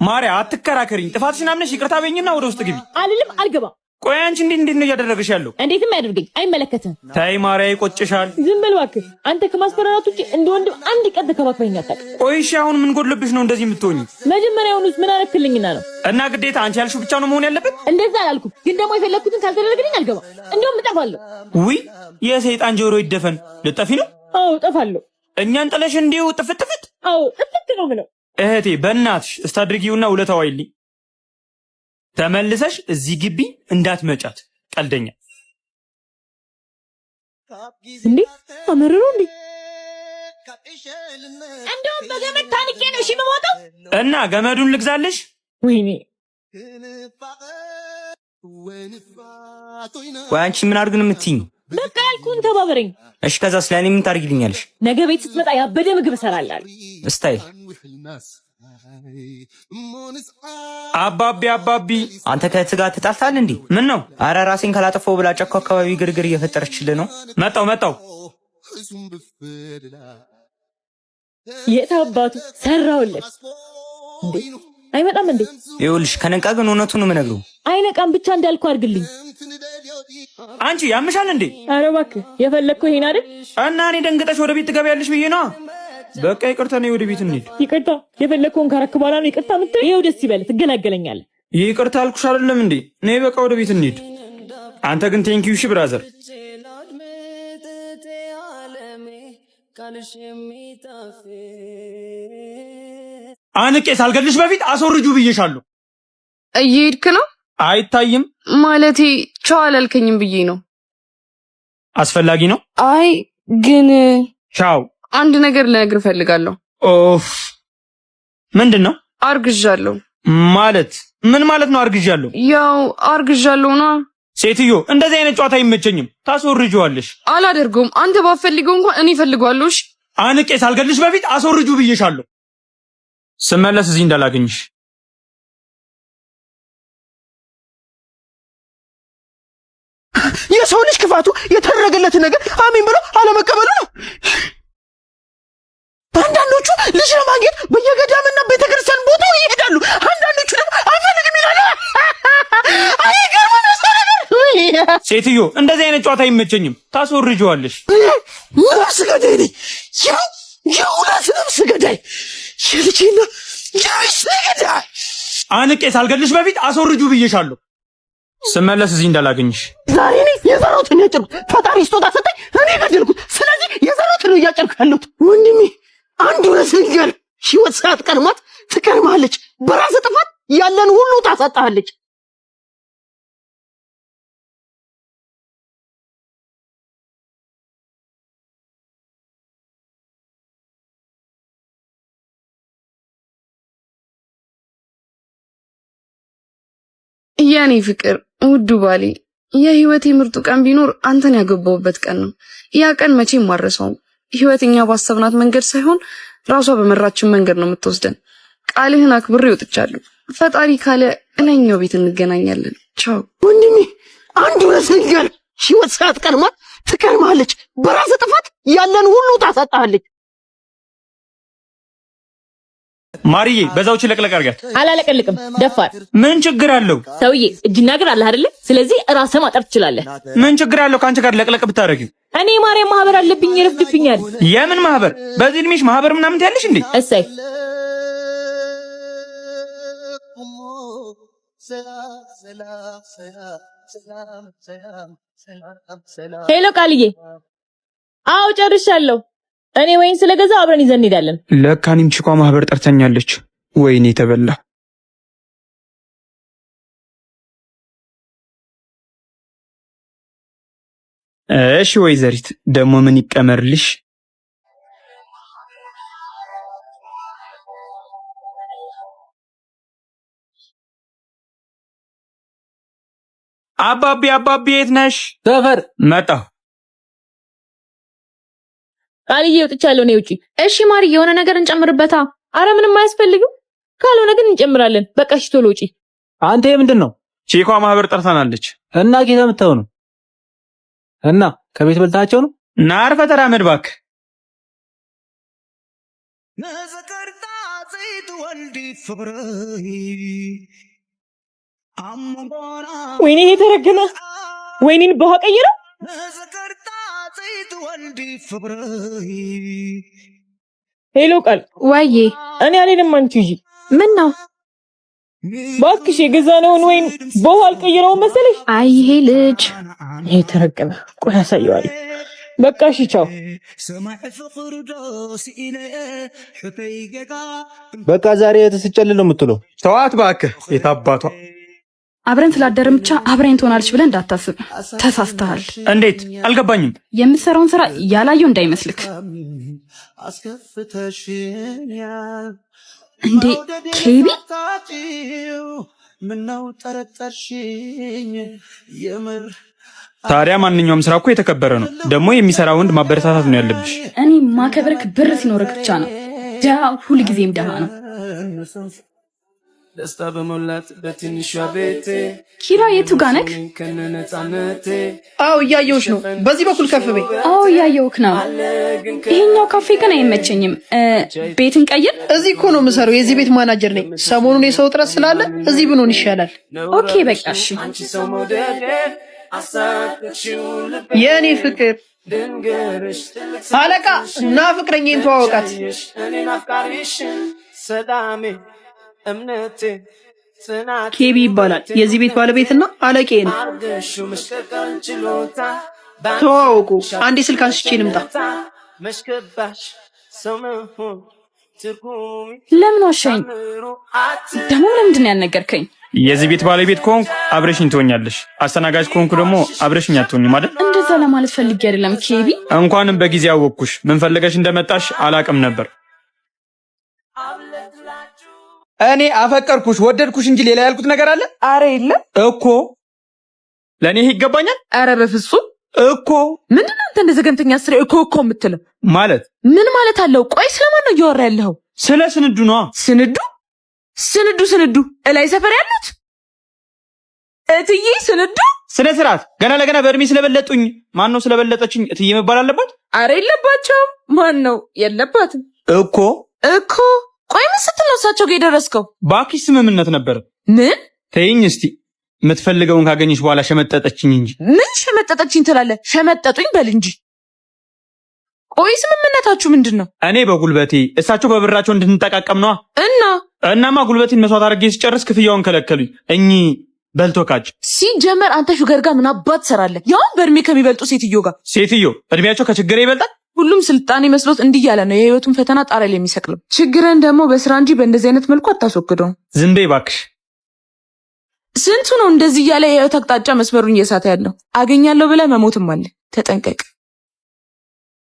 ማርያ አትከራከሪኝ። ጥፋትሽን አምነሽ ይቅርታ በይኝና ወደ ውስጥ ግቢ። አልልም አልገባም። ቆይ አንቺ እንዴት ነው እያደረግሽ ያለው? እንዴትም ያደርገኝ አይመለከትም። ተይ ማርያ ይቆጭሻል። ዝም በል እባክህ። አንተ ከማስፈራራት ውጪ እንደ ወንድም አንድ ቀን ተከባክበኝ አታውቅም። ቆይ እሺ አሁን ምን ጎድሎብሽ ነው እንደዚህ የምትሆኚ? መጀመሪያውኑስ ምን አረክልኝና ነው? እና ግዴታ አንቺ ያልሽው ብቻ ነው መሆን ያለበት? እንደዛ አላልኩም፣ ግን ደግሞ የፈለኩትን ካልተደረገልኝ አልገባም። እንደውም እጠፋለሁ። ውይ የሰይጣን ጆሮ ይደፈን። ልጠፊ ነው? አዎ እጠፋለሁ። እኛን ጥለሽ እንዲሁ ጥፍጥፍት? አዎ ጥፍት ነው ምለው። እህቴ በእናትሽ እስታድርጊውና ውለታው አይልኝ። ተመልሰሽ እዚህ ግቢ እንዳትመጫት። ቀልደኛ እንዴ አመረሩ እንዴ? እንደውም በገመድ ታንቄ ነው እሺ የምወጣው። እና ገመዱን ልግዛልሽ? ወይኔ ወይ አንቺ ምን አድርግ ነው የምትይኝ? በቃ ያልኩህን ተባበረኝ። እሺ ከዛ ስለኔ ምን ታደርጊልኛለሽ? ነገ ቤት ስትመጣ ያበደ ምግብ እሰራልሃለሁ። እስታይ አባቢ አንተ ከእህት ጋር ተጣልታል እንዴ? ምን ነው? አረ ራሴን ካላጠፋው ብላ ጫካ አካባቢ ግርግር እየፈጠረችልህ ነው። መጣው የት አባቱ ሰራውለት እንዴ? አይመጣም እንዴ? ይኸውልሽ ከነቃ ግን እውነቱን ነው የምነግረው። አይነቃም ብቻ እንዳልኩ አድርግልኝ። አንቺ ያምሻል እንዴ? አረ እባክህ የፈለግከው ይሄን አይደል? እና እኔ ደንግጠሽ ወደ ቤት ትገቢያለሽ ብዬ ነዋ። በቃ ይቅርታ ነው፣ ወደ ቤት እንሂድ። ይቅርታ የፈለግከውን ካረክ በኋላ ነው ይቅርታ የምትለኝ? ይኸው ደስ ይበልህ፣ ትገላገለኛለህ። ይቅርታ አልኩሽ አይደለም እንዴ? ነይ በቃ ወደ ቤት እንሂድ። አንተ ግን ቴንኪው። እሺ ብራዘር። አንቄ ሳልገልሽ በፊት አስወርጁ ብዬሻለሁ። እየሄድክ ነው? አይታይም ማለቴ ቻው አላልከኝም ብዬ ነው። አስፈላጊ ነው? አይ ግን ቻው። አንድ ነገር ልነግርህ እፈልጋለሁ። ኦፍ ምንድን ነው? አርግዣለሁ። ማለት ምን ማለት ነው አርግዣለሁ? ያው አርግዣለሁ ነው። ሴትዮ እንደዚህ አይነት ጨዋታ አይመቸኝም። ታስወርጂዋለሽ። አላደርገውም። አንተ ባፈልገው እንኳን እኔ እፈልገዋለሁ። እሺ አንቄ ሳልገልሽ በፊት አስወርጁ ብዬሻለሁ። ስመለስ እዚህ እንዳላገኝሽ። የሰው ልጅ ክፋቱ የተደረገለት ነገር አሜን ብሎ አለመቀበሉ ነው። አንዳንዶቹ ልጅ ለማግኘት በየገዳምና ቤተክርስቲያን ቦታው ይሄዳሉ። አንዳንዶቹ ደግሞ አልፈልግም ይላሉ። ሴትዮ እንደዚህ አይነት ጨዋታ አይመቸኝም። ታስወርጂዋለሽ። ነፍስ ገዳይ ነኝ። የእውነት ነፍስ ገዳይ፣ የልጅና የሚስት ገዳይ። አንቄ ሳልገልሽ በፊት አስወርጁ ብዬሻለሁ። ስመለስ እዚህ እንዳላገኝሽ። ዛሬ እኔ የዘራሁትን ያጨድኩት ፈጣሪ ስጦታ ሰጠኝ፣ እኔ ገደልኩት። ስለዚህ የዘራሁትን ነው እያጨድኩ ያለሁት። ወንድሜ አንድ እውነት ልንገር፣ ህይወት ሳትቀድማት ትቀድማለች። በራስህ ጥፋት ያለን ሁሉ ታሳጣሃለች። የኔ ፍቅር ውዱ ባሌ፣ የህይወቴ ምርጡ ቀን ቢኖር አንተን ያገባሁበት ቀን ነው። ያ ቀን መቼም ማረሳውም። ህይወትኛ ባሰብናት መንገድ ሳይሆን ራሷ በመራችን መንገድ ነው የምትወስደን። ቃልህን አክብሬ ወጥቻለሁ። ፈጣሪ ካለ እላኛው ቤት እንገናኛለን። ቻው ወንድሜ። አንድ እውነት ልንገር፣ ህይወት ሳትቀድማት ትቀድማለች። በራስህ ጥፋት ያለን ሁሉ ታሳጣሃለች። ማርዬ በዛው ለቅለቅ አድርጋት። አላለቀልቅም ደፋር። ምን ችግር አለው? ሰውዬ እጅና እግር አለ አይደለ? ስለዚህ ራስህ ማጠር ትችላለህ። ምን ችግር አለው ከአንቺ ጋር ለቅለቅ ብታረጊው? እኔ ማርያም ማህበር አለብኝ፣ ይረፍድብኛል። የምን ማህበር? በዚህ እድሜሽ ማህበር ምናምን ትያለሽ እንዴ? እሰይ ሄሎ ቃልዬ። አዎ ጨርሻለሁ። እኔ ወይን ስለገዛ አብረን ይዘን እንሄዳለን። ለካ እኔም ቺኳ ማህበር ጠርተኛለች። ወይኔ ተበላ። እሺ ወይዘሪት ደግሞ ምን ይቀመርልሽ? አባቢ የት ነሽ? ሰፈር መጣሁ። ቃልዬ ወጥቻለሁ ነው ውጪ። እሺ ማሪ፣ የሆነ ነገር እንጨምርበታ። አረ ምንም አያስፈልግም። ካልሆነ ግን እንጨምራለን። በቃ እሺ ቶሎ ውጪ። አንተ ምንድን ነው? ቺኳ ማህበር ጠርታናለች። እና ጌታ የምታው ነው? እና ከቤት በልታቸው ነው? ናርፈ ተራመድ እባክህ። ወይኔ የተረገመ ወይኔን በውሃ ቀይረው። ሄሎ ቃል ዋዬ እኔ አልሄድም። አንቺ ሂጂ። ምን ነው እባክሽ የገዛነውን ወይን በውሃ አልቀይረውም መሰለሽ። አይ ይሄ ልጅ የተረገመ ቆይ አሳየዋለሁ። በቃ እሺ ቻው። በቃ ዛሬ ተስጨልል ነው የምትለው። ተዋት እባክህ። የታባቷ አብረን ስላደረም ብቻ አብረን ትሆናለች ብለን እንዳታስብ፣ ተሳስተሃል። እንዴት አልገባኝም። የምትሰራውን ስራ ያላየው እንዳይመስልክ። እንዴ ኬቢ ታዲያ ማንኛውም ስራ እኮ የተከበረ ነው። ደግሞ የሚሰራ ወንድ ማበረታታት ነው ያለብሽ። እኔ ማከብርክ ብር ሲኖርክ ብቻ ነው። ደሃ ሁልጊዜም ደሃ ነው። ደስታ በመላት በትንሿ ቤቴ ኪራ የቱ ጋር ነክ? አዎ እያየሁሽ ነው። በዚህ በኩል ከፍ በይ። አዎ እያየሁክ ነው። ይሄኛው ካፌ ግን አይመቸኝም። ቤትን ቀይር። እዚህ እኮ ነው የምሰራው። የዚህ ቤት ማናጀር ነኝ። ሰሞኑን የሰው እጥረት ስላለ እዚህ ብንሆን ይሻላል። ኦኬ በቃ እሺ። የእኔ ፍቅር አለቃ እና ፍቅረኛዬን ተዋወቃት። ኬቢ ይባላል። የዚህ ቤት ባለቤትና አለቄ ነው። ተዋወቁ። አንዴ ስልክ አንስቼ ልምጣ። ለምን ዋሻኝ? ደግሞ ለምንድን ነው ያልነገርከኝ? የዚህ ቤት ባለቤት ከሆንኩ አብረሽኝ ትሆኛለሽ። አስተናጋጅ ከሆንኩ ደግሞ አብረሽኝ አትሆኝም አይደል? እንደዛ ለማለት ፈልጌ አይደለም ኬቢ። እንኳንም በጊዜ አወቅኩሽ። ምን ፈልገሽ እንደመጣሽ አላቅም ነበር። እኔ አፈቀርኩሽ ወደድኩሽ እንጂ ሌላ ያልኩት ነገር አለ? አረ የለም እኮ ለእኔ ይሄ ይገባኛል። አረ በፍጹም እኮ ምንድን ነው አንተ እንደ ዘገምተኛ ስሬ እኮ የምትለው? ማለት ምን ማለት አለው? ቆይ ስለማን ነው እያወራ ያለኸው? ስለ ስንዱ ነዋ። ስንዱ እላይ ሰፈር ያሉት እትዬ ስንዱ። ስነ ስርዓት። ገና ለገና በእድሜ ስለበለጡኝ ማን ነው ስለበለጠችኝ እትዬ መባል አለባት? አረ የለባቸውም። ማን ነው የለባትም እኮ ቆይ ምን ስትል ነው እሳቸው ጋር የደረስከው? ባኪሽ ስምምነት ነበር። ምን ተይኝ እስቲ። የምትፈልገውን ካገኘሽ በኋላ ሸመጠጠችኝ እንጂ። ምን ሸመጠጠችኝ ትላለህ? ሸመጠጡኝ በል እንጂ። ቆይ ስምምነታችሁ ምንድን ነው? እኔ በጉልበቴ እሳቸው በብራቸው እንድንጠቃቀም ነዋ። እናማ ጉልበቴን መስዋዕት አድርጌ ስጨርስ ክፍያውን ከለከሉኝ። እኚህ በልቶ ካጭ። ሲጀመር አንተ ሹገር ጋር ምን አባት ትሰራለህ? ያው በእድሜ ከሚበልጡ ሴትዮ ጋር። ሴትዮ እድሜያቸው ከችግሬ ይበልጣል? ሁሉም ስልጣኔ መስሎት እንዲህ ያለ ነው የህይወቱን ፈተና ጣሪያ ላይ የሚሰቅለው። ችግርን ደግሞ በስራ እንጂ በእንደዚህ አይነት መልኩ አታስወግደው። ዝም በይ እባክሽ። ስንቱ ነው እንደዚህ እያለ የህይወት አቅጣጫ መስመሩን እየሳተ ያለው? አገኛለሁ ብለህ መሞትም አለ። ተጠንቀቅ።